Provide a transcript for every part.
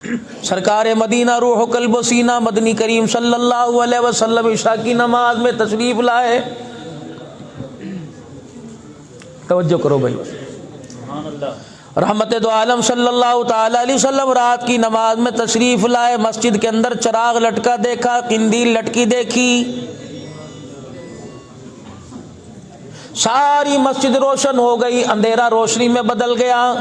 سرکار مدینہ روح و قلب و سینہ مدنی کریم صلی اللہ علیہ وسلم عشاء کی نماز میں تشریف لائے. توجہ کرو بھائی. رحمت دو عالم صلی اللہ تعالی علیہ وسلم رات کی نماز میں تشریف لائے. مسجد کے اندر چراغ لٹکا دیکھا، قندیل لٹکی دیکھی، ساری مسجد روشن ہو گئی، اندھیرا روشنی میں بدل گیا.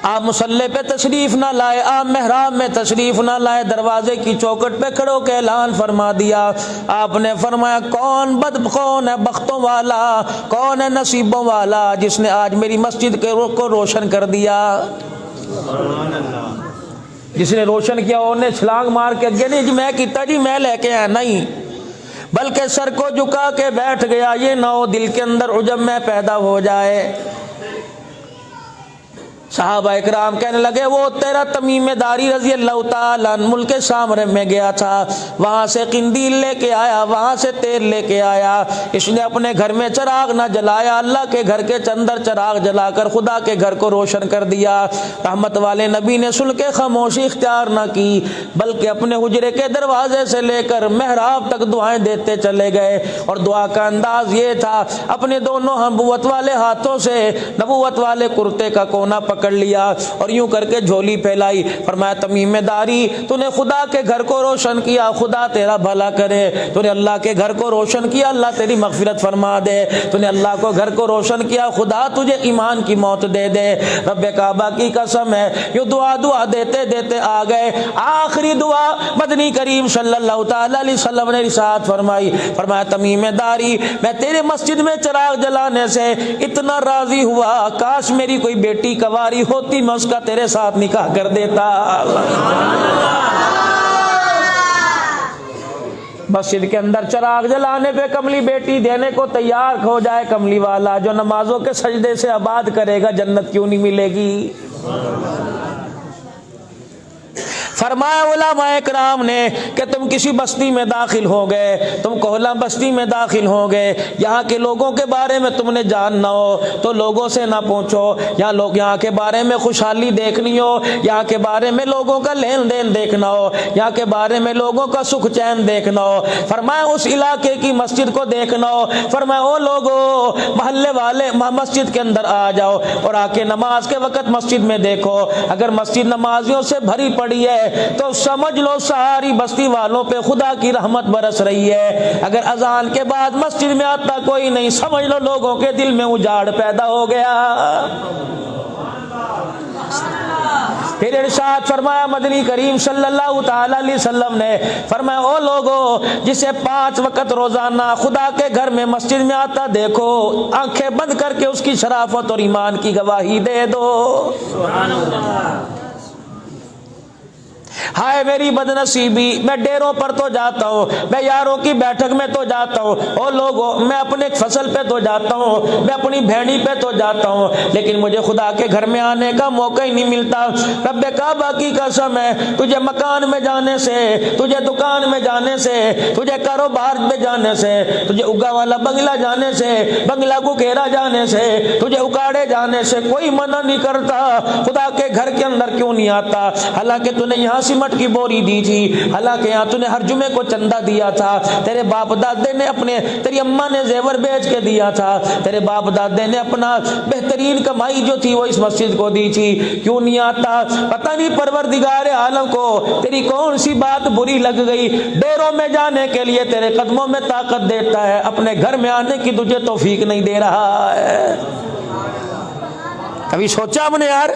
آپ مصلی پہ تشریف نہ لائے، آپ محراب میں تشریف نہ لائے، دروازے کی چوکٹ پہ کھڑو کے اعلان فرما دیا. آپ نے فرمایا کون ہے بختوں والا، کون ہے نصیبوں والا جس نے آج میری مسجد کو روشن کر دیا. جس نے روشن کیا انہیں چھلانگ مار کے اگے نہیں جی میں کیتا جی میں لے کے آیا، نہیں، بلکہ سر کو جھکا کے بیٹھ گیا. یہ نہ ہو دل کے اندر عجب میں پیدا ہو جائے. صحابہ اکرام کہنے لگے وہ تیرا تمیم داری رضی اللہ تعالیٰ عنہ ملک سامرے میں گیا تھا، وہاں سے قندیل لے کے آیا، وہاں سے تیل لے کے آیا. اس نے اپنے گھر میں چراغ نہ جلایا، اللہ کے گھر کے اندر چراغ جلا کر خدا کے گھر کو روشن کر دیا. رحمت والے نبی نے سن کے خاموشی اختیار نہ کی، بلکہ اپنے حجرے کے دروازے سے لے کر محراب تک دعائیں دیتے چلے گئے. اور دعا کا انداز یہ تھا، اپنے دونوں نبوت والے ہاتھوں سے نبوت والے کرتے کا کونا پکڑ لیا اور یوں کر کے جھولی پھیلائی. فرمایا تمیم داری تو نے خدا کے گھر کو روشن کیا، خدا تیرا بھلا کرے. تو نے اللہ کے گھر کو روشن کیا، اللہ تیری مغفرت فرما دے. تو نے اللہ کو گھر کو روشن کیا، خدا تجھے ایمان کی موت دے دے. رب کعبہ کی قسم ہے یوں دعا دیتے دیتے آ گئے. آخری دعا مدنی کریم صلی اللہ تعالی علیہ وسلم نے ارشاد فرمائی. فرمایا تمیم داری میں تیرے مسجد میں چراغ جلانے سے اتنا راضی ہوا، کاش میری کوئی بیٹی کواری ہوتی میں اس کا تیرے ساتھ نکاح کر دیتا. مسجد کے اندر چراغ جلانے پہ کملی بیٹی دینے کو تیار ہو جائے کملی والا، جو نمازوں کے سجدے سے آباد کرے گا جنت کیوں نہیں ملے گی. فرمایا علماء اکرام نے کہ تم کسی بستی میں داخل ہو گئے، تم کوہلا بستی میں داخل ہو گئے، یہاں کے لوگوں کے بارے میں تم نے جاننا ہو تو لوگوں سے نہ پوچھو. یہاں کے بارے میں خوشحالی دیکھنی ہو، یہاں کے بارے میں لوگوں کا لین دین دیکھنا ہو، یہاں کے بارے میں لوگوں کا سکھ چین دیکھنا ہو. فرمایا اس علاقے کی مسجد کو دیکھنا ہو. فرمایا او لوگوں محلے والے مسجد کے اندر آ جاؤ اور آ کے نماز کے وقت مسجد میں دیکھو. اگر مسجد نمازیوں سے بھری پڑی ہے تو سمجھ لو ساری بستی والوں پہ خدا کی رحمت برس رہی ہے. اگر اذان کے بعد مسجد میں آتا کوئی نہیں، سمجھ لو لوگوں کے دل میں اجاڑ پیدا ہو گیا. پھر ارشاد فرمایا مدنی کریم صلی اللہ تعالی علیہ وسلم نے فرمایا او لوگو جسے 5 وقت روزانہ خدا کے گھر میں مسجد میں آتا دیکھو، آنکھیں بند کر کے اس کی شرافت اور ایمان کی گواہی دے دو. سبحان اللہ. ہائے میری بدنصیبی، میں ڈیروں پر تو جاتا ہوں، میں یاروں کی بیٹھک میں تو جاتا ہوں، او لوگوں میں اپنے فصل پہ تو جاتا ہوں، میں اپنی بھینی پہ تو جاتا ہوں، لیکن مجھے خدا کے گھر میں آنے کا موقع ہی نہیں ملتا. رب کعبہ کی قسم ہے تجھے مکان میں جانے سے، تجھے دکان میں جانے سے، تجھے کاروبار میں جانے سے، تجھے اگا والا بنگلہ جانے سے، بنگلہ کو گھیرا جانے سے، تجھے اکاڑے جانے سے کوئی منع نہیں کرتا. خدا کے گھر کے اندر کیوں نہیں آتا؟ حالانکہ تو نے یہاں سیمٹ کی بوری دی تھی، حالانکہ یہاں تو نے ہر جمعے کو چندہ دیا تھا، تیرے باپ دادے نے تیری اماں نے زیور بیچ کے دیا تھا، تیرے باپ دادے نے اپنا بہترین کمائی جو تھی وہ اس مسجد کو دی تھی، کیوں نہیں آتا؟ پتہ نہیں پروردگار عالم کو تیری کون سی بات بری لگ گئی، ڈیروں میں جانے کے لیے تیرے قدموں میں طاقت دیتا ہے، اپنے گھر میں آنے کی تجھے توفیق نہیں دے رہا ہے. کبھی سوچا ہم نے یار؟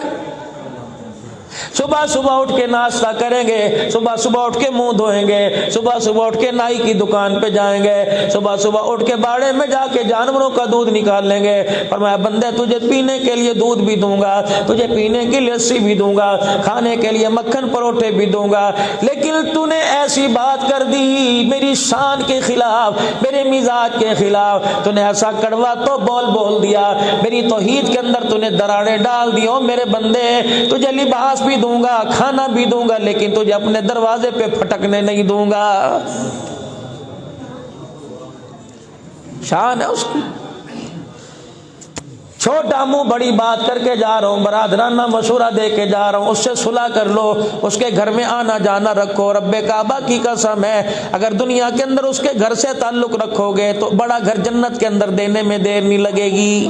صبح صبح اٹھ کے ناشتہ کریں گے، صبح صبح اٹھ کے منہ دھوئیں گے، صبح صبح اٹھ کے نائی کی دکان پہ جائیں گے، صبح صبح اٹھ کے باڑے میں جا کے جانوروں کا دودھ نکال لیں گے. فرمایا بندے تجھے پینے کے لیے دودھ بھی دوں گا، تجھے پینے کی لسی بھی دوں گا، کھانے کے لیے مکھن پروٹھے بھی دوں گا، لیکن تو نے ایسی بات کر دی میری شان کے خلاف، میرے مزاج کے خلاف، تو نے ایسا کڑوا تو بول دیا، میری توحید کے اندر تو نے دراڑیں ڈال دی. میرے بندے تجھے لباس بھی دوں گا، کھانا بھی دوں گا، لیکن تجھے اپنے دروازے پہ پھٹکنے نہیں دوں گا. شان ہے اس کی. چھوٹا منہ بڑی بات کر کے جا رہا ہوں، برادرانہ مشورہ دے کے جا رہا ہوں، اس سے صلح کر لو، اس کے گھر میں آنا جانا رکھو، رب کعبہ کی قسم ہے اگر دنیا کے اندر اس کے گھر سے تعلق رکھو گے تو بڑا گھر جنت کے اندر دینے میں دیر نہیں لگے گی۔